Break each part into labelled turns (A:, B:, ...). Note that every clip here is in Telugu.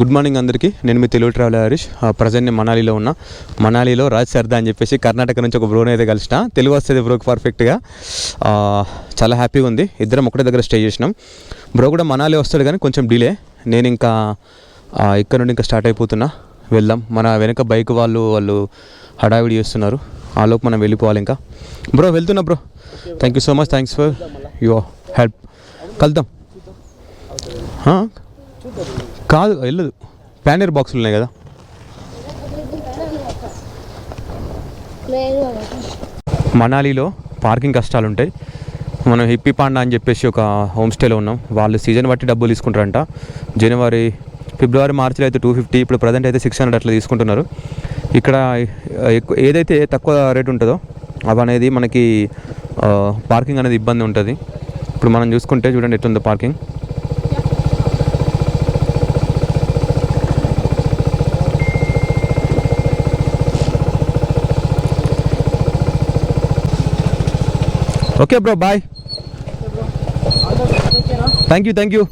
A: గుడ్ మార్నింగ్ అందరికీ. నేను మీ తెలుగు ట్రావెలర్ హరీష్. ప్రజెంట్ నేను మనాలిలో ఉన్నా. మనాలిలో రాజ్ సర్దా అని చెప్పేసి కర్ణాటక నుంచి ఒక బ్రోని అయితే కలిసిన. తెలుగు వస్తుంది బ్రోకి పర్ఫెక్ట్గా. చాలా హ్యాపీగా ఉంది. ఇద్దరం ఒకటే దగ్గర స్టే చేసినాం. బ్రో కూడా మనాలి వస్తాడు కానీ కొంచెం డిలే. నేను ఇంకా ఇక్కడ నుండి ఇంకా స్టార్ట్ అయిపోతున్నా. వెళ్దాం. మన వెనక బైక్ వాళ్ళు హడావిడి చేస్తున్నారు. ఆ లోపు మనం వెళ్ళిపోవాలి. ఇంకా బ్రో వెళ్తున్నా bro. Thank you so much. Thanks for your help. కలుద్దాం. కాదు వెళ్ళదు. ప్యానర్ బాక్సులు ఉన్నాయి కదా. మనాలిలో పార్కింగ్ కష్టాలు ఉంటాయి. మనం హిప్పీ పాండా అని చెప్పేసి ఒక హోమ్ స్టేలో ఉన్నాం. వాళ్ళు సీజన్ బట్టి డబ్బులు తీసుకుంటారంట. జనవరి, ఫిబ్రవరి, మార్చిలో అయితే 250, ఇప్పుడు ప్రజెంట్ అయితే 600 అట్లా తీసుకుంటున్నారు. ఇక్కడ ఏదైతే తక్కువ రేట్ ఉంటుందో అవనేది మనకి పార్కింగ్ అనేది ఇబ్బంది ఉంటుంది. ఇప్పుడు మనం చూసుకుంటే చూడండి ఎట్లుందో parking. Okay bro, bye. Thank you.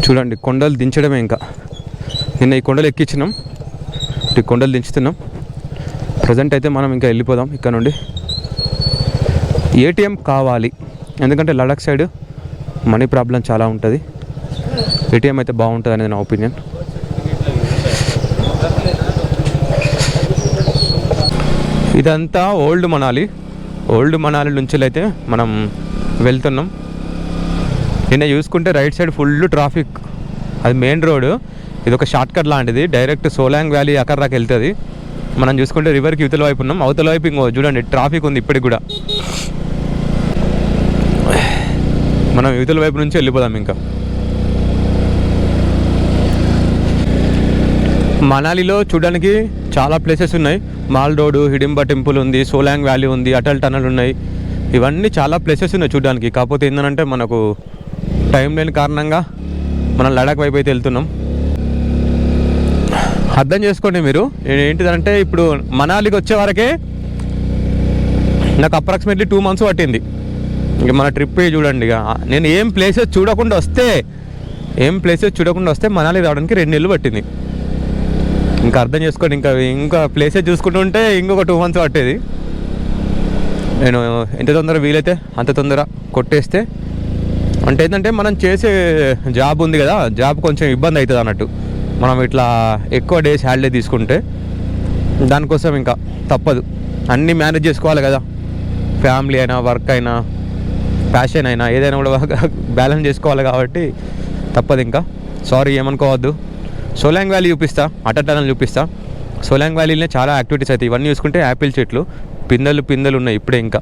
A: చూడండి కొండలు దించడమే. ఇంకా నిన్న ఈ కొండలు ఎక్కించినాం, ఈ కొండలు దించుతున్నాం. ప్రజెంట్ అయితే మనం ఇంకా వెళ్ళిపోదాం ఇక్కడ నుండి. ఏటీఎం కావాలి, ఎందుకంటే లడాక్ సైడ్ మనీ ప్రాబ్లం చాలా ఉంటుంది. ఏటీఎం అయితే బాగుంటుంది అనేది నా ఒపీనియన్. ఇదంతా ఓల్డ్ మనాలి నుంచి అయితే మనం వెళ్తున్నాం. నిన్న చూసుకుంటే రైట్ సైడ్ ఫుల్ ట్రాఫిక్. అది మెయిన్ రోడ్. ఇది ఒక షార్ట్ కట్ లాంటిది. డైరెక్ట్ సోలాంగ్ వ్యాలీ అక్కడ దాకా వెళ్తుంది. మనం చూసుకుంటే రివర్కి యువతల వైపు ఉన్నాం. అవతల వైపు ఇంకో చూడండి ట్రాఫిక్ ఉంది ఇప్పటికి కూడా. మనం యువతల వైపు నుంచి వెళ్ళిపోదాం. ఇంకా మనాలిలో చూడడానికి చాలా ప్లేసెస్ ఉన్నాయి. మాల్ రోడ్, హిడింబా టెంపుల్ ఉంది, సోలాంగ్ వ్యాలీ ఉంది, అటల్ టనల్ ఉన్నాయి. ఇవన్నీ చాలా ప్లేసెస్ ఉన్నాయి చూడడానికి. కాకపోతే ఏంటంటే మనకు టైం లేని కారణంగా మనం లడాక్ వైపు అయితే వెళ్తున్నాం. అర్థం చేసుకోండి మీరు. ఏంటిదంటే ఇప్పుడు మనాలికి వచ్చే వరకే నాకు అప్రాక్సిమేట్లీ 2 months పట్టింది. ఇక మన ట్రిప్ చూడండి. ఇక నేను ఏం ప్లేసెస్ చూడకుండా వస్తే మనాలి రావడానికి 2 నెలలు పట్టింది. ఇంకా అర్థం చేసుకోండి. ఇంకా ప్లేసెస్ చూసుకుంటుంటే ఇంకొక 2 months పట్టేది. నేను ఎంత తొందర వీలైతే అంత తొందర కొట్టేస్తే, అంటే ఏంటంటే మనం చేసే జాబ్ ఉంది కదా, జాబ్ కొంచెం ఇబ్బంది అవుతుంది అన్నట్టు. మనం ఇట్లా ఎక్కువ డేస్ హాలిడే తీసుకుంటే దానికోసం ఇంకా తప్పదు. అన్నీ మేనేజ్ చేసుకోవాలి కదా. ఫ్యామిలీ అయినా, వర్క్ అయినా, ప్యాషన్ అయినా, ఏదైనా కూడా బ్యాలెన్స్ చేసుకోవాలి కాబట్టి తప్పదు. ఇంకా సారీ, ఏమనుకోవద్దు. సోలాంగ్ వ్యాలీ చూపిస్తా, అటల్ టనల్ చూపిస్తా. సోలాంగ్ వ్యాలీలోనే చాలా యాక్టివిటీస్ అవుతాయి. ఇవన్నీ చూసుకుంటే యాపిల్ చెట్లు పిందెలు ఉన్నాయి ఇప్పుడే. ఇంకా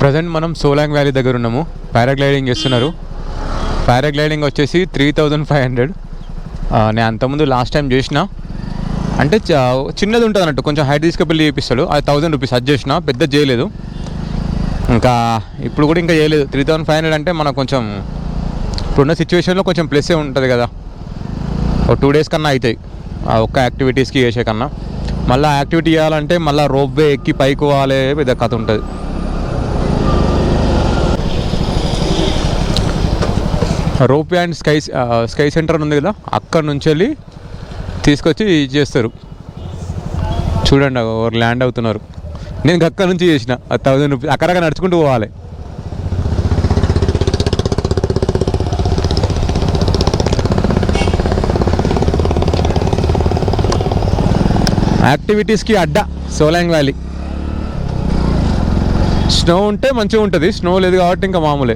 A: ప్రజెంట్ మనం సోలాంగ్ వ్యాలీ దగ్గర ఉన్నాము. పారాగ్లైడింగ్ చేస్తున్నారు. పారాగ్లైడింగ్ వచ్చేసి 3500. నేను అంతకుముందు లాస్ట్ టైం చేసిన, అంటే చిన్నది ఉంటుంది అన్నట్టు, కొంచెం హైట్ తీసుకెళ్ళి చేపిస్తాడు. అది 1000 రూపీస్ అది చేసిన, పెద్ద చేయలేదు. ఇంకా ఇప్పుడు కూడా ఇంకా చేయలేదు. 3500 అంటే మనకు కొంచెం ఇప్పుడున్న సిచ్యువేషన్లో కొంచెం ప్లస్సే ఉంటుంది కదా. ఒక 2 days కన్నా అవుతాయి ఆ ఒక్క యాక్టివిటీస్కి చేసే కన్నా. మళ్ళీ యాక్టివిటీ చేయాలంటే మళ్ళీ రోప్వే ఎక్కి పైకి పోవాలి, పెద్ద కథ ఉంటుంది. రోప్వే అండ్ స్కై సెంటర్ ఉంది కదా, అక్కడ నుంచి వెళ్ళి తీసుకొచ్చి చేస్తారు. చూడండి ఎవరు ల్యాండ్ అవుతున్నారు. నేను అక్కడ నుంచి చేసిన 1000 రూపీస్. అక్కడక్కడ నడుచుకుంటూ పోవాలి. యాక్టివిటీస్కి అడ్డా సోలాంగ్ వ్యాలీ. స్నో ఉంటే మంచిగా ఉంటుంది, స్నో లేదు కాబట్టి ఇంకా మామూలే.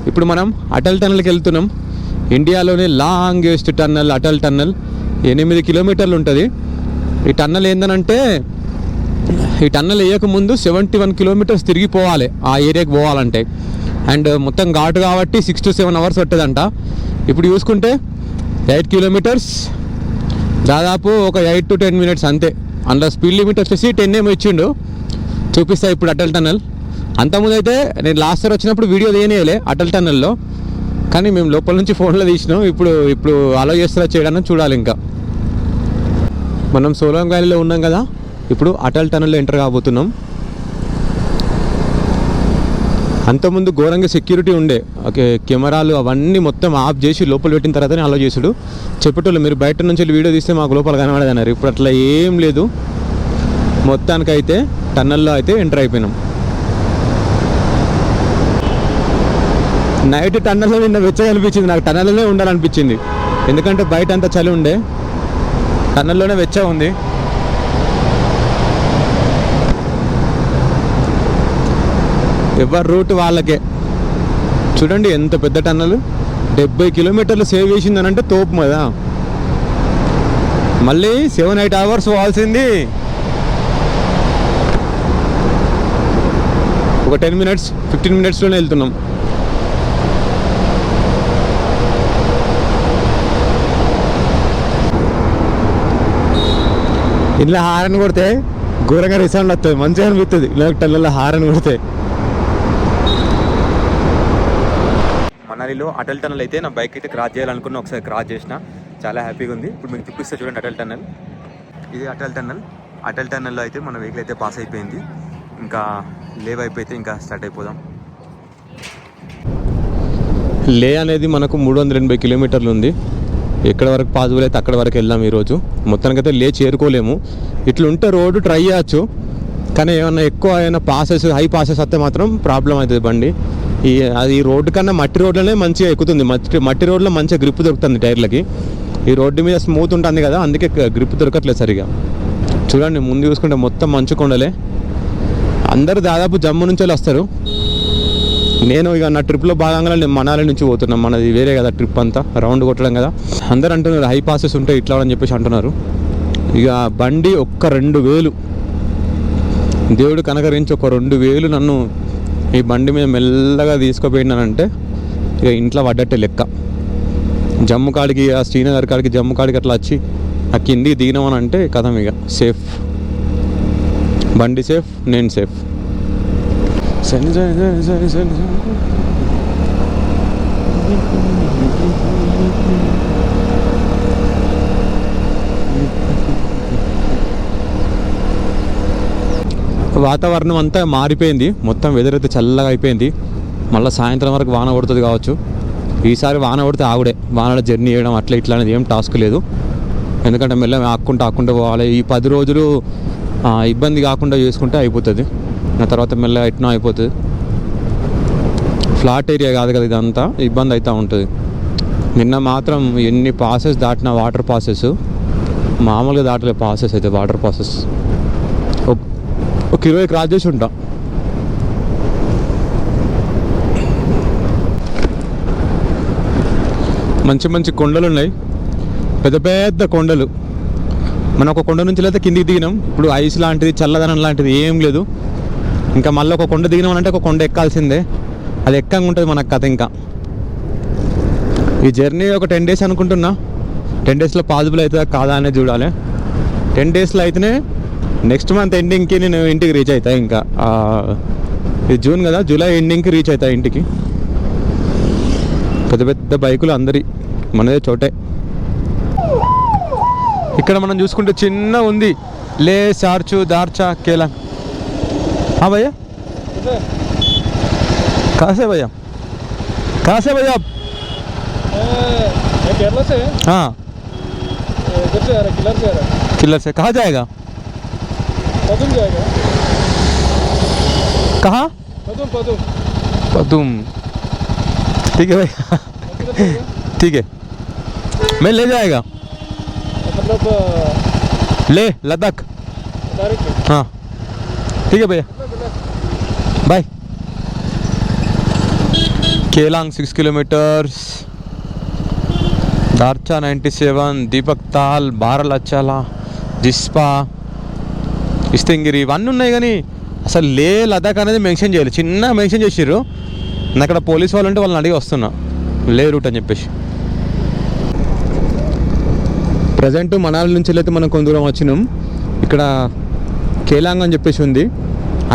A: ఇప్పుడు మనం అటల్ టనల్కి వెళ్తున్నాం. ఇండియాలోనే longest tunnel Atal tunnel. 8 kilometers ఉంటుంది. ఈ టన్నల్ ఏందనంటే, ఈ టన్నల్ వేయకముందు 71 kilometers తిరిగిపోవాలి ఆ ఏరియాకి పోవాలంటే. అండ్ మొత్తం ఘాటు కాబట్టి 6 to 7 hours పట్టదంట. ఇప్పుడు చూసుకుంటే 8 kilometers, దాదాపు ఒక 8 to 10 minutes అంతే. అందులో స్పీడ్ లిమిట్ వచ్చేసి 10 ఏమో ఇచ్చిండు. చూపిస్తా ఇప్పుడు అటల్ టనల్. అంతకుముందు అయితే నేను లాస్ట్ ఇయర్ వచ్చినప్పుడు వీడియో తీయనియలే అటల్ టనల్లో, కానీ మేము లోపల నుంచి ఫోన్లో తీసినాం. ఇప్పుడు అలో చేస్తారా చేయడానికి చూడాలి. ఇంకా మనం సోలాంగ్ వ్యాలీలో ఉన్నాం కదా. ఇప్పుడు అటల్ టనల్లో ఎంటర్ కాబోతున్నాం. అంతకుముందు ఘోరంగా సెక్యూరిటీ ఉండే, ఓకే, కెమెరాలు అవన్నీ మొత్తం ఆఫ్ చేసి లోపల పెట్టిన తర్వాతనే అలా చేసుడు. చెప్పేటోళ్ళు మీరు బయట నుంచి వీడియో తీస్తే మాకు లోపల కనబడదన్నారు. ఇప్పుడు అట్లా ఏం లేదు. మొత్తానికైతే టన్నల్లో అయితే ఎంటర్ అయిపోయినాం. నైట్ టన్నల్లో నిన్న వెచ్చగా అనిపించింది నాకు. టన్నల్లోనే ఉండాలనిపించింది, ఎందుకంటే బయట అంతా చలి ఉండే, టన్నల్లోనే వెచ్చగా ఉంది. ఎవరి రూట్ వాళ్ళకే. చూడండి ఎంత పెద్ద టన్నల్, 70 కిలోమీటర్లు సేవ్ చేసిందని అంటే తోపు కదా. మళ్ళీ 7-8 అవర్స్ పోవాల్సింది ఒక 10 మినిట్స్ 15 మినిట్స్లోనే వెళ్తున్నాం. ఇలా హారన్ కొడితే ఘోరంగా రిసౌండ్ వస్తుంది, మంచిగా అనిపిస్తుంది. ఇలా టన్నల్లో హారన్ కొడితే. మనాలిలో అటల్ టన్నల్ అయితే నా బైక్ అయితే క్రాస్ చేయాలనుకున్నా, ఒకసారి క్రాస్ చేసిన, చాలా హ్యాపీగా ఉంది. ఇప్పుడు మీకు చూపిస్తే చూడండి అటల్ టన్నల్. ఇది అటల్ టన్నల్. అటల్ టన్నల్లో అయితే మన వెహికల్ అయితే పాస్ అయిపోయింది. ఇంకా లేవ్ అయిపోతే ఇంకా స్టార్ట్ అయిపోదాం. లే అనేది మనకు 380 కిలోమీటర్లు ఉంది. ఎక్కడ వరకు పాసిబుల్ అయితే అక్కడ వరకు వెళ్దాం ఈరోజు. మొత్తానికైతే లే చేరుకోలేము. ఇట్లుంటే రోడ్డు ట్రై చేయొచ్చు, కానీ ఏమన్నా ఎక్కువ అయినా పాసెస్, హై పాసెస్ వస్తే మాత్రం ప్రాబ్లం అవుతుంది బండి. అది రోడ్డు కన్నా మట్టి రోడ్లోనే మంచిగా ఎక్కుతుంది. మట్టి రోడ్లో మంచిగా గ్రిప్ దొరుకుతుంది టైర్లకి. ఈ రోడ్డు మీద స్మూత్ ఉంటుంది కదా, అందుకే గ్రిప్ దొరకట్లేదు సరిగా. చూడండి ముందు చూసుకుంటే మొత్తం మంచు కొండలే. అందరూ దాదాపు జమ్మూ నుంచి వస్తారు. నేను ఇక నా ట్రిప్లో భాగంగా నేను మనాలి నుంచి పోతున్నాను. మనది వేరే కదా ట్రిప్, అంతా రౌండ్ కొట్టడం కదా. అందరూ అంటున్నారు హై పాసెస్ ఉంటాయి ఇట్లా అని చెప్పేసి అంటున్నారు. ఇక బండి ఒక్క 2000 దేవుడు కనకరించి ఒక 2000 నన్ను ఈ బండి మీద మెల్లగా తీసుకుపోయినానంటే ఇక ఇంట్లో పడ్డట్టే లెక్క. జమ్మూ కాడికి, ఆ శ్రీనగర్ కాడికి, జమ్మూ కాడికి అట్లా వచ్చి ఆ కిందికి దిగినామని అంటే కథం ఇక సేఫ్. బండి సేఫ్, నేను సేఫ్. వాతావరణం అంతా మారిపోయింది, మొత్తం వెదర్ అయితే చల్లగా అయిపోయింది. మళ్ళీ సాయంత్రం వరకు వాన పడుతుంది కావచ్చు. ఈసారి వాన పడితే ఆగుడే, వానలో జర్నీ చేయడం అట్లా ఇట్లా అనేది ఏం టాస్క్ లేదు. ఎందుకంటే మెల్లగా ఆక్కుంటూ పోవాలి. ఈ 10 రోజులు ఇబ్బంది కాకుండా చేసుకుంటే అయిపోతుంది. ఆ తర్వాత మెల్లగా ఎట్నో అయిపోతుంది. ఫ్లాట్ ఏరియా కాదు కదా ఇదంతా, ఇబ్బంది అవుతూ ఉంటుంది. నిన్న మాత్రం ఎన్ని పాసెస్ దాటిన, వాటర్ పాసెస్ మామూలుగా దాటలే. పాసెస్ అయితే వాటర్ పాసెస్ ఒక 20 క్రాస్ చేసి ఉంటా. మంచి మంచి కొండలు ఉన్నాయి, పెద్ద పెద్ద కొండలు. మనం ఒక కొండ నుంచి అయితే కిందికి దిగినాం. ఇప్పుడు ఐస్ లాంటిది, చల్లదనం లాంటిది ఏం లేదు. ఇంకా మళ్ళీ ఒక కొండ దిగినాం అంటే ఒక కొండ ఎక్కాల్సిందే. అది ఎక్కంగా ఉంటుంది మనకు కథ. ఇంకా ఈ జర్నీ ఒక 10 డేస్ అనుకుంటున్నా. 10 డేస్లో పాసిబుల్ అవుతుందా కాదా అనేది చూడాలి. 10 డేస్లో అయితేనే నెక్స్ట్ మంత్ ఎండింగ్కి నేను ఇంటికి రీచ్ అవుతా. ఇంకా ఇది జూన్ కదా, జూలై ఎండింగ్కి రీచ్ అవుతా ఇంటికి. పెద్ద పెద్ద బైకులు అందరి, మనదే చోటే. ఇక్కడ మనం చూసుకుంటే చిన్న ఉంది, లే సార్చు దార్చా కేలాంగ్. భయ్యా कहाँ से भैया, कहाँ से भैया आप?
B: मैं केरला से।
A: हाँ,
B: इधर से आ रहा, किलर से आ रहा।
A: किलर से कहाँ जाएगा?
B: पदुम जाएगा।
A: कहाँ?
B: पदुम पदुम
A: पदुम। ठीक है भैया, ठीक है, मैं ले जाएगा
B: मतलब
A: ले लद्दाख।
B: डायरेक्ट।
A: हाँ ठीक है भैया, बाय. केलांग 6 किलोमीटर्स, दार्चा 97, दीपक ताल, बारलचाला, जिस्पा, ఇస్తంగిరి ఇవన్నీ ఉన్నాయి. కానీ అసలు లే లదాఖ్ అనేది మెన్షన్ చేయాలి, చిన్న మెన్షన్ చేసిర్రు. నేను అక్కడ పోలీస్ వాళ్ళు ఉంటే వాళ్ళని అడిగి వస్తున్నా లే రూట్ అని చెప్పేసి. ప్రజెంట్ మనాలి నుంచి అయితే మనం కొంత దూరం వచ్చినాం. ఇక్కడ కేలాంగ్ అని చెప్పేసి ఉంది.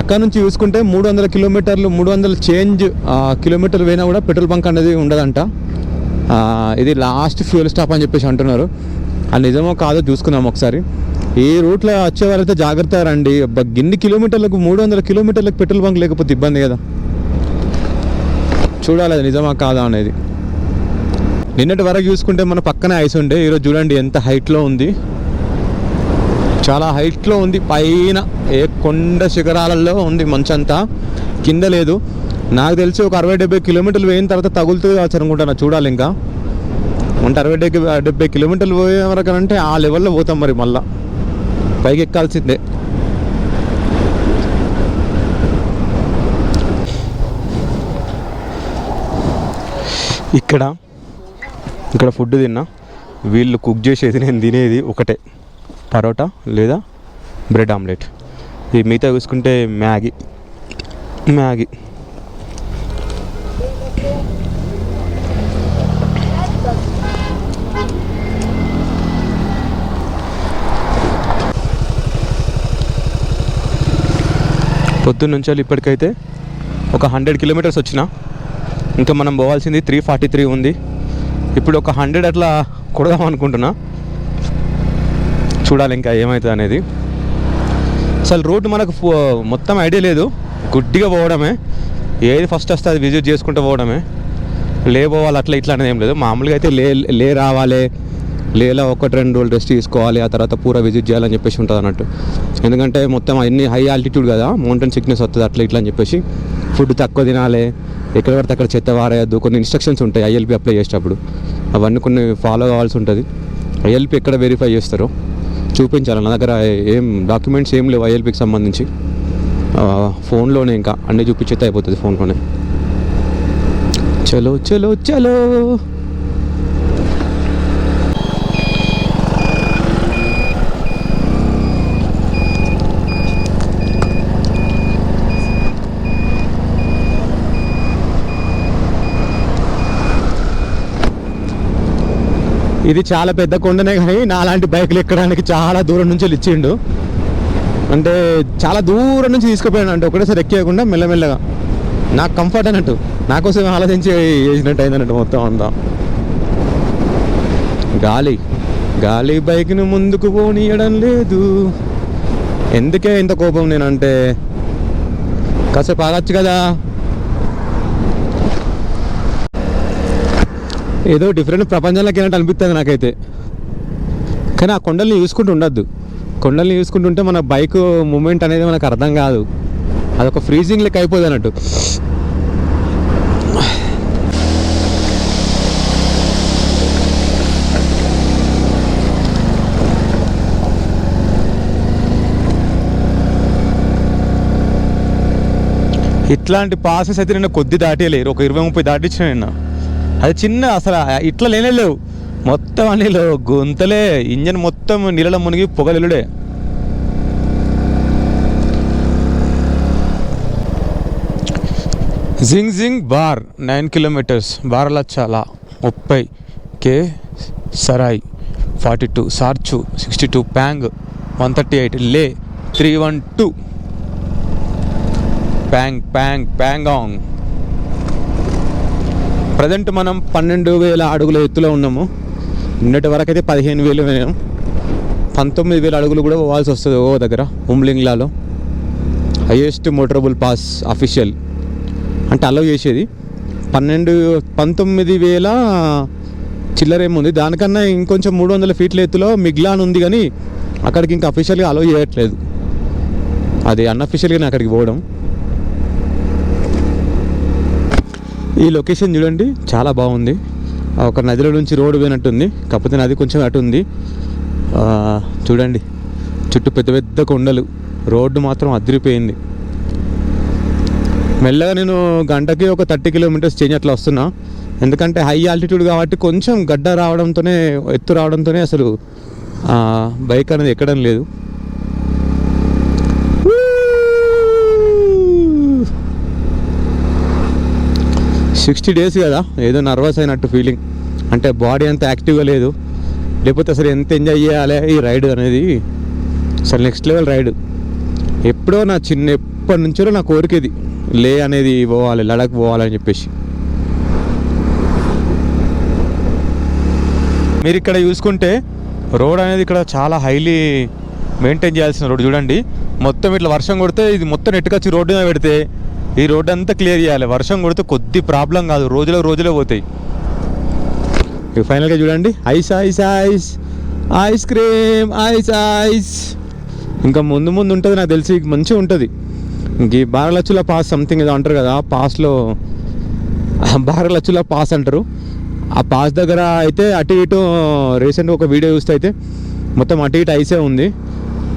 A: అక్కడ నుంచి చూసుకుంటే 300 కిలోమీటర్లు, 300 చేంజ్ కిలోమీటర్లు పోయినా కూడా పెట్రోల్ బంక్ అనేది ఉండదంట. ఇది లాస్ట్ ఫ్యూయల్ స్టాప్ అని చెప్పేసి అంటున్నారు. అది నిజమో కాదో చూసుకుందాం ఒకసారి.
C: ఈ రూట్లో వచ్చేవారైతే జాగ్రత్తగా రండి. గిన్ని కిలోమీటర్లకు 300 కిలోమీటర్లకు పెట్రోల్ బంక్ లేకపోతే ఇబ్బంది కదా. చూడాలి అది నిజమా కాదా అనేది. నిన్నటి వరకు చూసుకుంటే మన పక్కనే ఐస్ ఉండే, ఈరోజు చూడండి ఎంత హైట్లో ఉంది. చాలా హైట్లో ఉంది, పైన ఏ కొండ శిఖరాలలో ఉంది మంచంతా, కింద లేదు. నాకు తెలిసి ఒక 60-70 కిలోమీటర్లు పోయిన తర్వాత తగులుతుంది కావచ్చు అనుకుంటున్నా. చూడాలి ఇంకా అంటే 60-70 కిలోమీటర్లు పోయే వరకు అంటే ఆ లెవెల్లో పోతాం. మరి మళ్ళా పైకి ఎక్కాల్సిందే. ఇక్కడ ఫుడ్ తిన్నా. వీళ్ళు కుక్ చేసేది నేను తినేది ఒకటే, పరోటా లేదా బ్రెడ్ ఆమ్లెట్. ఈ మిగతా చూసుకుంటే మ్యాగీ. పొద్దున్న నుంచి ఇప్పటికైతే ఒక 100 కిలోమీటర్స్ వచ్చిన. ఇంకా మనం పోవాల్సింది 343 ఉంది. ఇప్పుడు ఒక 100 అట్లా కొడదాం అనుకుంటున్నా. చూడాలి ఇంకా ఏమవుతుంది అనేది. అసలు రూట్ మనకు మొత్తం ఐడియా లేదు, గుడ్డిగా పోవడమే. ఏది ఫస్ట్ వస్తే అది విజిట్ చేసుకుంటూ పోవడమే. పోవాలి అట్లా ఇట్లా అనేది ఏం లేదు. మామూలుగా అయితే రావాలి, లేలా 1-2 రోజులు రెస్ట్ తీసుకోవాలి, ఆ తర్వాత పూరా విజిట్ చేయాలని చెప్పేసి ఉంటుంది అన్నట్టు. ఎందుకంటే మొత్తం అన్ని హై ఆల్టిట్యూడ్ కదా, మౌంటైన్ సిక్నెస్ వస్తుంది అట్లా ఇట్లా అని చెప్పేసి. ఫుడ్ తక్కువ తినాలి, ఎక్కడ పడితే అక్కడ చెత్త వారేయద్దు, కొన్ని ఇన్స్ట్రక్షన్స్ ఉంటాయి ఐఎల్పి అప్లై చేసేటప్పుడు. అవన్నీ కొన్ని ఫాలో కావాల్సి ఉంటుంది. ఐఎల్పి ఎక్కడ వెరిఫై చేస్తారో చూపించాలి. నా దగ్గర ఏం డాక్యుమెంట్స్ ఏం లేవు ఐఎల్పికి సంబంధించి. ఫోన్లోనే ఇంకా అన్నీ చూపించేస్తే అయిపోతుంది ఫోన్లోనే. చలో చలో చలో. ఇది చాలా పెద్ద కొండనే కానీ నాలాంటి బైకులు ఎక్కడానికి చాలా దూరం నుంచి ఇచ్చిండు. అంటే చాలా దూరం నుంచి తీసుకుపోయాను, అంటే ఒకటేసారి ఎక్కేయకుండా మెల్లమెల్లగా నాకు కంఫర్ట్ అన్నట్టు, నాకోసం ఆలోచించి వేసినట్టు అయిందన్నట్టు మొత్తం అంతా. గాలి బైక్ను ముందుకు పోనీయడం లేదు. ఎందుకే ఇంత కోపం నేనంటే? కాసేపు ఆగచ్చు కదా. ఏదో డిఫరెంట్ ప్రపంచంలోకి వెళ్ళినట్టు అనిపిస్తుంది నాకైతే. కానీ ఆ కొండల్ని చూసుకుంటూ ఉండద్దు. కొండల్ని చూసుకుంటుంటే మన బైక్ మూమెంట్ అనేది మనకు అర్థం కాదు, అదొక ఫ్రీజింగ్ లెక్క అయిపోతుంది అన్నట్టు. ఇట్లాంటి పాసెస్ అయితే నిన్న కొద్ది దాటేయలేరు, ఒక 20-30 దాటించిన నిన్న. అది చిన్న అసలు ఇట్లా లేవు, మొత్తం అన్ని గుంతలే. ఇంజన్ మొత్తం నీళ్ళలో మునిగి పొగలుడే. జింగ్ బార్ 9 కిలోమీటర్స్, బారలచాలా 30 కే, సరాయ్ 42, సార్చు 62, ప్యాంగ్ 138, లే 312, ప్యాంగాంగ్. ప్రజెంట్ మనం 12,000 అడుగుల ఎత్తులో ఉన్నాము. నిన్నటి వరకు అయితే 15,000 వేయం, 19,000 అడుగులు కూడా పోవాల్సి వస్తుంది ఓ దగ్గర ఉమ్లింగ్లాలో. హైయెస్ట్ మోటరబుల్ పాస్ అఫీషియల్ అంటే అలౌ చేసేది 19,000 చిల్లరేముంది. దానికన్నా ఇంకొంచెం 300 ఫీట్ల ఎత్తులో మిగ్లాన్ ఉంది, కానీ అక్కడికి ఇంకా అఫీషియల్గా అలౌ చేయట్లేదు. అది అన్అఫీషియల్గానే అక్కడికి పోవడం. ఈ లొకేషన్ చూడండి చాలా బాగుంది. ఒక నదిలో నుంచి రోడ్డు పోయినట్టుంది, కాకపోతే నది కొంచెం అటు ఉంది. చూడండి చుట్టూ పెద్ద పెద్ద కొండలు, రోడ్డు మాత్రం అదిరిపోయింది. మెల్లగా నేను గంటకి ఒక 30 కిలోమీటర్స్ చేంజ్ అట్లా వస్తున్నా. ఎందుకంటే హై ఆల్టిట్యూడ్ కాబట్టి కొంచెం గడ్డ రావడంతోనే, ఎత్తు రావడంతోనే అసలు బైక్ అనేది ఎక్కడం లేదు. 60 days కదా, ఏదో నర్వస్ అయినట్టు ఫీలింగ్. అంటే బాడీ అంత యాక్టివ్గా లేదు, లేకపోతే అసలు ఎంత ఎంజాయ్ చేయాలి ఈ రైడ్ అనేది. అసలు నెక్స్ట్ లెవెల్ రైడ్. ఎప్పుడో ఎప్పటి నుంచో నా కోరిక ఇది, లే అనేది పోవాలి, లడాక్ పోవాలని చెప్పేసి. మీరు ఇక్కడ చూసుకుంటే రోడ్ అనేది ఇక్కడ చాలా హైలీ మెయింటైన్ చేయాల్సిన రోడ్డు. చూడండి మొత్తం ఇట్లా వర్షం కొడితే ఇది మొత్తం నెట్టుకొచ్చి రోడ్డు మీద పెడితే ఈ రోడ్డు అంతా క్లియర్ చేయాలి. వర్షం కొడితే కొద్ది ప్రాబ్లం కాదు, రోజులే పోతాయి. ఇక ఫైనల్గా చూడండి ice ice ice ice cream ice ice. ఇంకా ముందు ఉంటుంది నాకు తెలిసి మంచిగా ఉంటుంది. ఇంక ఈ బారలచ్చుల పాస్ సంథింగ్ ఏదో అంటారు కదా, పాస్లో బారలచ్చుల పాస్ అంటారు. ఆ పాస్ దగ్గర అయితే అటు ఇటు రీసెంట్గా ఒక వీడియో చూస్తే అయితే మొత్తం అటు ఇటు ఐసే ఉంది.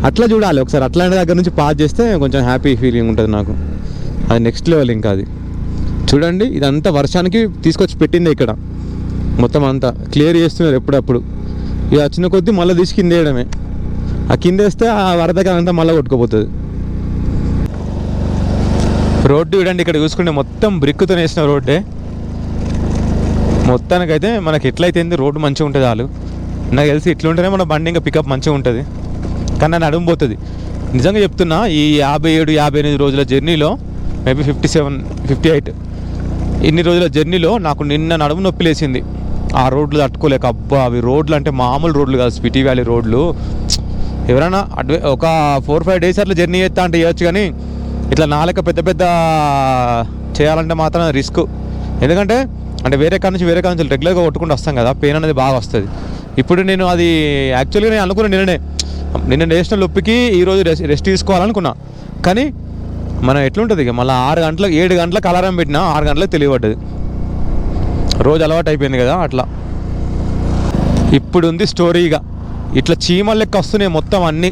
C: అట్లా చూడాలి ఒకసారి, అట్లాంటి దగ్గర నుంచి పాస్ చేస్తే కొంచెం హ్యాపీ ఫీలింగ్ ఉంటుంది నాకు. అది నెక్స్ట్ లెవెల్. ఇంకా అది చూడండి ఇదంతా వర్షానికి తీసుకొచ్చి పెట్టింది ఇక్కడ. మొత్తం అంతా క్లియర్ చేస్తున్నారు ఎప్పుడప్పుడు. ఇక వచ్చిన కొద్దీ మళ్ళీ తీసి కింద వేయడమే. ఆ కింద వేస్తే ఆ వరదకి అంతా మళ్ళీ కొట్టుకుపోతుంది. రోడ్డు చూడండి ఇక్కడ చూసుకుంటే మొత్తం బ్రిక్తో వేసిన రోడ్డే. మొత్తానికైతే మనకి ఎట్లయితే రోడ్డు మంచిగా ఉంటుంది చాలు. నాకు తెలిసి ఇట్లుంటేనే మన బండి ఇంకా పికప్ మంచిగా ఉంటుంది. కానీ నన్ను నడుము పోతుంది నిజంగా చెప్తున్నా. ఈ 57-58 రోజుల జర్నీలో మేబీ 57-58 ఇన్ని రోజుల జర్నీలో నాకు నిన్న నడుము నొప్పి లేచింది ఆ రోడ్లు తట్టుకోలేక. అబ్బా అవి రోడ్లు అంటే మామూలు రోడ్లు కాదు, స్పిటి వ్యాలీ రోడ్లు. ఎవరైనా ఒక 4-5 డేస్ అట్లా జర్నీ చేస్తా అంటే చేయొచ్చు, కానీ ఇట్లా నాలుక పెద్ద చేయాలంటే మాత్రం రిస్క్. ఎందుకంటే వేరే కాడ నుంచి రెగ్యులర్గా కొట్టుకుంటూ వస్తాం కదా, పెయిన్ అనేది బాగా వస్తుంది. ఇప్పుడు నేను అది యాక్చువల్గా నేను అనుకున్నా నిన్న నేషనల్ నొప్పికి ఈరోజు రెస్ట్ తీసుకోవాలనుకున్నా. కానీ మనం ఎట్లుంటుంది ఇక మళ్ళీ 7 గంటలకు అలారం పెట్టినా 6 గంటలకు తెలియబడ్డది. రోజు అలవాటు అయిపోయింది కదా అట్లా. ఇప్పుడు ఉంది స్టోరీగా ఇట్లా చీమల లెక్క వస్తున్నాయి మొత్తం అన్నీ.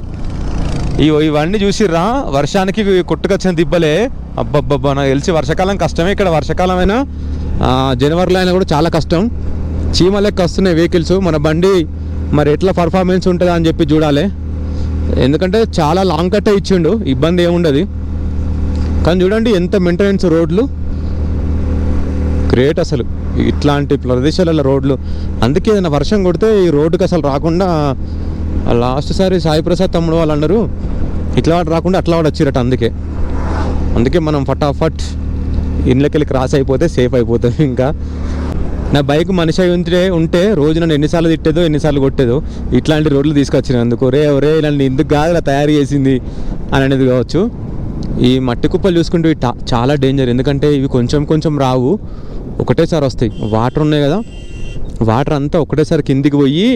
C: ఇవన్నీ చూసిర్రా వర్షానికి కొట్టుకొచ్చిన దిబ్బలే. అబ్బబ్బబ్బా నాకు తెలిసి వర్షాకాలం కష్టమే. ఇక్కడ వర్షాకాలమైనా జనవరిలో అయినా కూడా చాలా కష్టం. చీమ లెక్క వస్తున్నాయి వెహికల్స్. మన బండి మరి ఎట్లా పర్ఫార్మెన్స్ ఉంటుందా అని చెప్పి చూడాలి. ఎందుకంటే చాలా లాంగ్ కట్ ఇచ్చిండు, ఇబ్బంది ఏముండదు. కానీ చూడండి ఎంత మెయింటెనెన్స్ రోడ్లు, గ్రేట్ అసలు ఇట్లాంటి ప్రదేశాలలో రోడ్లు. అందుకే ఏదైనా వర్షం కొడితే ఈ రోడ్డుకి అసలు రాకుండా లాస్ట్ సారి సాయి ప్రసాద్ తమ్ముడు వాళ్ళు అన్నారు ఇట్లా వాడు రాకుండా అట్లా వాడు వచ్చిరట. అందుకే మనం ఫటాఫట్ ఇండ్లకెళ్ళి క్రాస్ అయిపోతే సేఫ్ అయిపోతుంది. ఇంకా నా బైక్ మనిషి అయి ఉంటే రోజు నన్ను ఎన్నిసార్లు తిట్టేదో ఎన్నిసార్లు కొట్టేదో ఇట్లాంటి రోడ్లు తీసుకొచ్చినందుకు. ఒరే నన్ను ఎందుకు కాదు ఇలా తయారు చేసింది అని అనేది కావచ్చు. ఈ మట్టి కుప్పలు చూసుకుంటూ చాలా డేంజర్. ఎందుకంటే ఇవి కొంచెం రావు, ఒకటేసారి వస్తాయి. వాటర్ ఉన్నాయి కదా, వాటర్ అంతా ఒకటేసారి కిందికి పోయి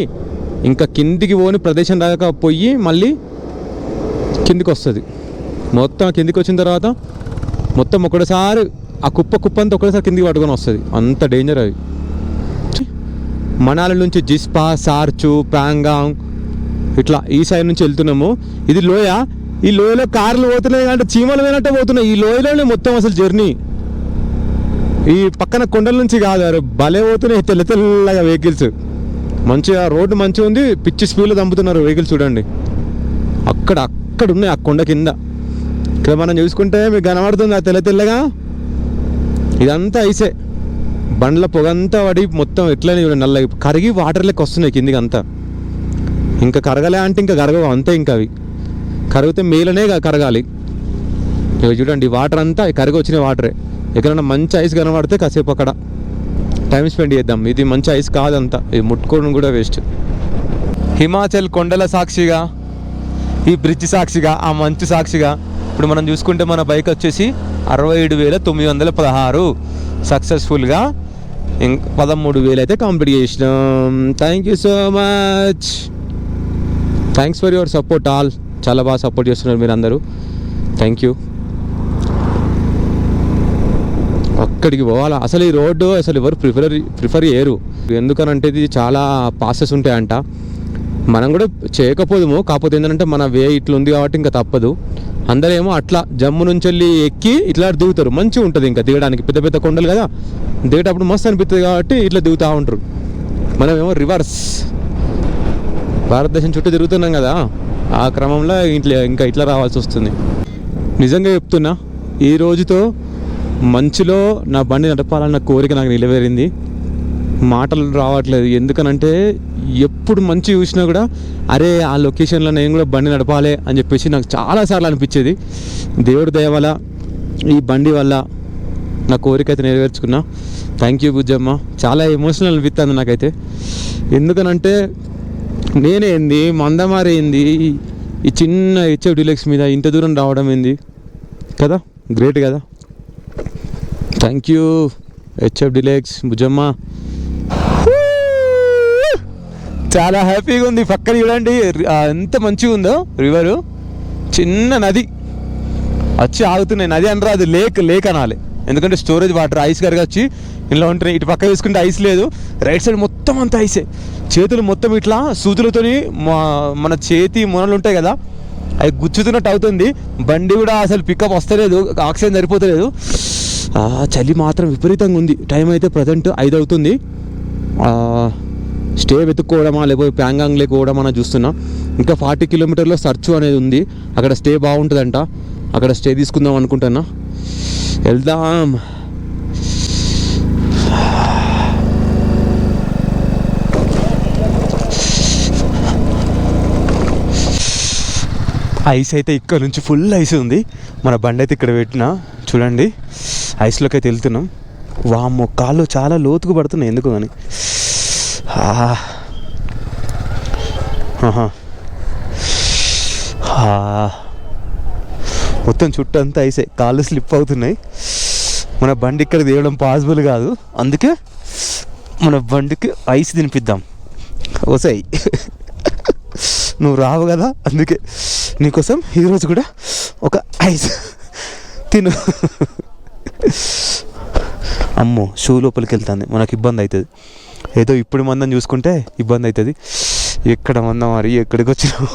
C: ఇంకా కిందికి పోని ప్రదేశం దాకా పోయి మళ్ళీ కిందికి వస్తుంది. మొత్తం కిందికి వచ్చిన తర్వాత మొత్తం ఒకటేసారి ఆ కుప్ప అంతా ఒకటేసారి కిందికి పట్టుకొని వస్తుంది. అంత డేంజర్ అవి. మనాలి నుంచి జిస్పా, సార్చు, ప్యాంగాంగ్ ఇట్లా ఈ సైడ్ నుంచి వెళ్తున్నాము. ఇది లోయ. ఈ లోయలో కార్లు పోతున్నాయి అంటే చీమలు పోయినట్టే పోతున్నాయి. ఈ లోయలోనే మొత్తం అసలు జర్నీ. ఈ పక్కన కొండల నుంచి కాదు, అరే భలే పోతున్నాయి తెల్లగా వెహికల్స్. మంచిగా రోడ్డు మంచిగా ఉంది, పిచ్చి స్పీడ్లో దంపుతున్నారు వెహికల్స్. చూడండి అక్కడ ఉన్నాయి ఆ కొండ కింద. ఇక్కడ మనం చూసుకుంటే మీకు కనబడుతుంది ఆ తెల్లగా ఇదంతా ఐసే. బండ్ల పొగంతా పడి మొత్తం ఎట్లనే నల్ల కరిగి వాటర్ లెక్క వస్తున్నాయి కిందికి అంతా. ఇంకా కరగలే అంటే ఇంకా కరగవు అంతే. ఇంకా అవి కరిగితే మేలనే కరగాలి. ఇక చూడండి వాటర్ అంతా కరిగి వచ్చిన వాటరే. ఎక్కడైనా మంచి ఐస్ కనబడితే కాసేపు అక్కడ టైం స్పెండ్ చేద్దాం. ఇది మంచి ఐస్ కాదంతా, ఇది ముట్టుకోవడం కూడా వేస్ట్. హిమాచల్ కొండల సాక్షిగా, ఈ బ్రిడ్జ్ సాక్షిగా, ఆ మంచు సాక్షిగా ఇప్పుడు మనం చూసుకుంటే మన బైక్ వచ్చేసి 67,916 సక్సెస్ఫుల్గా 13,000 అయితే కంప్లీట్ చేసినాం. Thank you so much. Thanks for your support all. చాలా బాగా సపోర్ట్ చేస్తున్నారు మీరు అందరూ. Thank you. అక్కడికి పోవాలా అసలు ఈ రోడ్డు అసలు ఎవరు ప్రిఫర్ చేయరు. ఎందుకనంటే ఇది చాలా పాసెస్ ఉంటాయంట. మనం కూడా చేయకపోదుము, కాకపోతే ఏంటంటే మన వే ఇట్లా ఉంది కాబట్టి ఇంకా తప్పదు. అందరేమో అట్లా జమ్ము నుంచి వెళ్ళి ఎక్కి ఇట్లా దిగుతారు, మంచిగా ఉంటుంది. ఇంకా దిగడానికి పెద్ద కొండలు కదా, దిగేటప్పుడు మస్తు అనిపిస్తుంది కాబట్టి ఇట్లా దిగుతూ ఉంటారు. మనమేమో రివర్స్ భారతదేశం చుట్టూ తిరుగుతున్నాం కదా, ఆ క్రమంలో ఇంకా ఇట్లా రావాల్సి వస్తుంది. నిజంగా చెప్తున్నా, ఈ రోజుతో మంచులో నా బండి నడపాలన్న కోరిక నాకు నిలవేరింది. మాటలు రావట్లేదు. ఎందుకనంటే ఎప్పుడు మంచి చూసినా కూడా అరే ఆ లొకేషన్లో నేను కూడా బండి నడపాలి అని చెప్పేసి నాకు చాలాసార్లు అనిపించేది. దేవుడి దయ వల్ల ఈ బండి వల్ల నా కోరిక అయితే నెరవేర్చుకున్నా. Thank you Bujjamma. చాలా ఎమోషనల్ అనిపిస్తుంది నాకైతే. ఎందుకనంటే నేనేంది, మందమారేంది, ఈ చిన్న హెచ్ఎఫ్ డీలక్స్ మీద ఇంత దూరం రావడం ఏంది కదా, గ్రేట్ కదా. థ్యాంక్ యూ హెచ్ఎఫ్ డీలక్స్ భుజమ్మ. చాలా హ్యాపీగా ఉంది. పక్కన చూడండి ఎంత మంచిగా ఉందో రివరు, చిన్న నది వచ్చి ఆగుతున్నాయి. నది అనరాదు, లేక్ అనాలి, ఎందుకంటే స్టోరేజ్ వాటర్ ఐస్ కరిగా వచ్చి ఇంట్లో ఉంటున్నాయి. ఇటు పక్క చూసుకుంటే ఐస్ లేదు, రైట్ సైడ్ మొత్తం అంతా ఐసే. చేతులు మొత్తం ఇట్లా సూదులతోని మన చేతి మొనలు ఉంటాయి కదా, అవి గుచ్చుతున్నట్టు అవుతుంది. బండి కూడా అసలు పికప్ వస్తలేదు, ఆక్సిజన్ సరిపోతలేదు. చలి మాత్రం విపరీతంగా ఉంది. టైం అయితే ప్రజెంట్ 5 అవుతుంది. స్టే వెతుక్కోవడమా లేకపోతే ప్యాంగాంగ్ లేక్ పోవడమా చూస్తున్నా. ఇంకా 40 కిలోమీటర్లో సర్చు అనేది ఉంది, అక్కడ స్టే బాగుంటుందంట. అక్కడ స్టే తీసుకుందాం అనుకుంటున్నా. వెళ్దాం. ఐస్ అయితే ఇక్కడ నుంచి ఫుల్ ఐస్ ఉంది. మన బండి అయితే ఇక్కడ పెట్టినా చూడండి, ఐస్లోకి అయితే వెళ్తున్నాం. వామ్మో, కాళ్ళు చాలా లోతుకు పడుతున్నాయి ఎందుకు అని. మొత్తం చుట్టూ అంతా ఐసే, కాళ్ళు స్లిప్ అవుతున్నాయి. మన బండి ఇక్కడ తీయడం పాసిబుల్ కాదు, అందుకే మన బండికి ఐస్ తినిపిద్దాం. ఓసాయి నువ్వు రావు కదా, అందుకే నీకోసం ఈరోజు కూడా ఒక ఐస్ తిను. అమ్మో, షూ లోపలికి వెళ్తుంది, మనకు ఇబ్బంది అవుతుంది. ఏదో ఇప్పుడు మందం చూసుకుంటే ఇబ్బంది అవుతుంది. ఎక్కడ మందం మరి, ఎక్కడికి వచ్చినావు?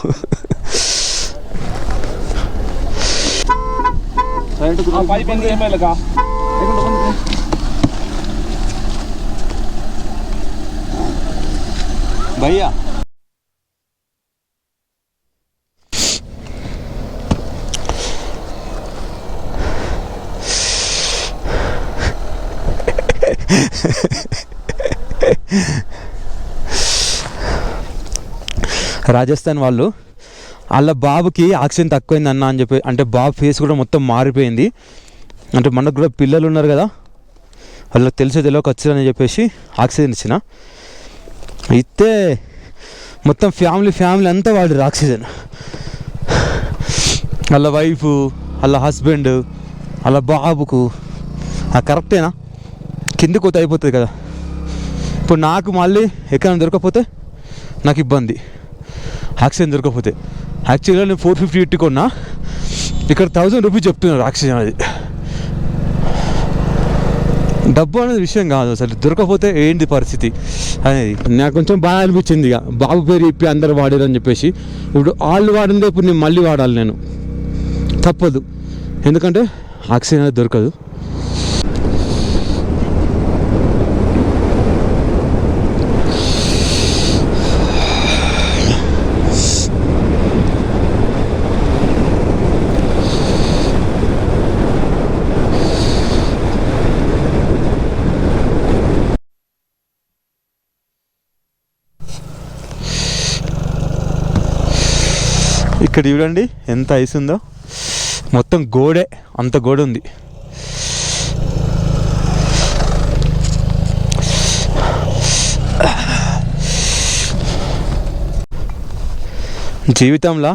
C: భయ్యా రాజస్థాన్ వాళ్ళు వాళ్ళ బాబుకి ఆక్సిజన్ తక్కువైంది అన్న అని చెప్పి, అంటే బాబు ఫేస్ కూడా మొత్తం మారిపోయింది. అంటే మనకు కూడా పిల్లలు ఉన్నారు కదా, వాళ్ళకి తెలియక వచ్చిందని చెప్పేసి ఆక్సిజన్ ఇచ్చిన. అయితే మొత్తం ఫ్యామిలీ అంతా వాడారు ఆక్సిజన్. వాళ్ళ వైఫ్, వాళ్ళ హస్బెండ్, వాళ్ళ బాబుకు. కరెక్టేనా? కిందికి పోతే అయిపోతుంది కదా. ఇప్పుడు నాకు మళ్ళీ ఎక్కడ దొరకకపోతే నాకు ఇబ్బంది, ఆక్సిజన్ దొరకకపోతే. యాక్చువల్గా నేను 450 ఇట్టుకున్నా, ఇక్కడ 1000 రూపీస్ చెప్తున్నారు ఆక్సిజన్. అది డబ్బు అనేది విషయం కాదు, అసలు దొరకకపోతే ఏంటి పరిస్థితి అనేది నాకు కొంచెం బాగా అనిపించింది. ఇక బాబు పేరు ఇప్పి అందరు వాడారు అని చెప్పేసి, ఇప్పుడు వాళ్ళు వాడిందే ఇప్పుడు నేను మళ్ళీ వాడాలి. నేను తప్పదు, ఎందుకంటే ఆక్సిజన్ అనేది దొరకదు. ఇక్కడ చూడండి ఎంత ఐస్ ఉందో, మొత్తం గోడే, అంత గోడ ఉంది. జీవితంలో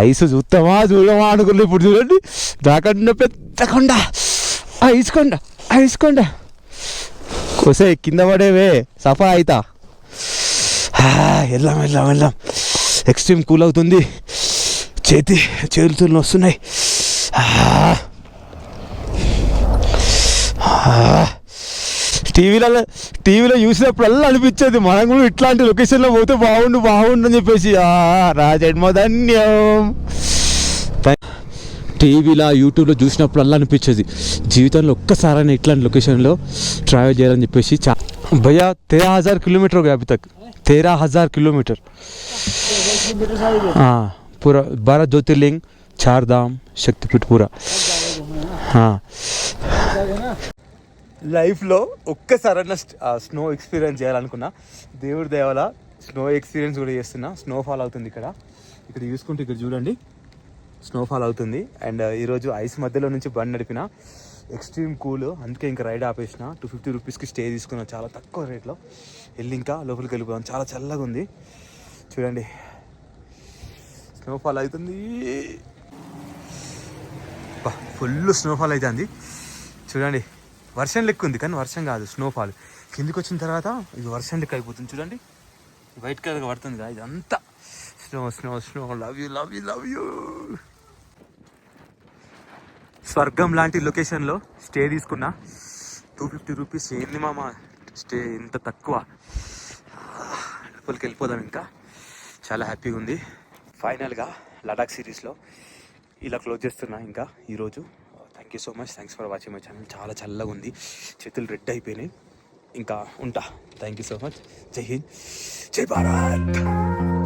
C: ఐస్ చూద్దామా అనుకున్నా. ఇప్పుడు చూడండి, దాకన్నా పెద్ద కొండ, ఐస్ కొండ కోసే కింద పడేవే సఫా అవుతా. వెళ్దాం. ఎక్స్ట్రీమ్ కూల్ అవుతుంది, చేతులు వస్తున్నాయి. టీవీలో చూసినప్పుడల్లా అనిపించేది మనం కూడా ఇట్లాంటి లొకేషన్లో పోతే బాగుండు అని చెప్పేసి. రాజన్మధన్యం. టీవీలో యూట్యూబ్లో చూసినప్పుడల్లా అనిపించేది జీవితంలో ఒక్కసారైనా ఇట్లాంటి లొకేషన్లో ట్రావెల్ చేయాలని చెప్పేసి. భయ్యా 13,000 किलोमीटर हो गया अभी तक, 13,000 किलोमीटर. हाँ, पूरा 12 ज्योतिर्लिंग, 4 धाम, शक्तिपीठ पूरा. లైఫ్లో ఒక్కసారైనా స్నో ఎక్స్పీరియన్స్ చేయాలనుకున్నా. దేవుడి దేవాల స్నో ఎక్స్పీరియన్స్ కూడా చేస్తున్నా. స్నోఫాల్ అవుతుంది ఇక్కడ చూసుకుంటే, ఇక్కడ చూడండి స్నోఫాల్ అవుతుంది. అండ్ ఈరోజు ఐస్ మధ్యలో నుంచి బండి నడిపిన, ఎక్స్ట్రీమ్ కూల్, అందుకే ఇంకా రైడ్ ఆపేసిన. 250 రూపీస్కి స్టే తీసుకున్నా, చాలా తక్కువ రేట్లో. వెళ్ళి ఇంకా లోపలికి వెళ్ళిపోయాం. చాలా చల్లగా ఉంది చూడండి. స్నోఫాల్ అవుతుంది, ఫుల్ స్నోఫాల్ అవుతుంది చూడండి. వర్షం లెక్క ఉంది కానీ వర్షం కాదు, స్నోఫాల్. కిందికి వచ్చిన తర్వాత ఇది వర్షం లెక్క అయిపోతుంది చూడండి, వైట్ కలర్గా పడుతుంది కదా, ఇదంతా snow snow snow. Love you love you love you. స్వర్గం లాంటి లొకేషన్లో స్టే తీసుకున్నా. 250 రూపీస్ ఏంది మామ స్టే, ఇంత తక్కువ. లోపలికి వెళ్ళిపోదాం. ఇంకా చాలా హ్యాపీగా ఉంది. ఫైనల్గా లడాక్ సిరీస్లో ఇలా క్లోజ్ చేస్తున్నా ఇంకా ఈరోజు. Thank you so much, thanks for watching my channel. చాలా చల్లగా ఉంది, చేతులు రెడ్ అయిపోయినాయి. ఇంకా ఉంటా. Thank you so much. జై హింద్, జై భారత్.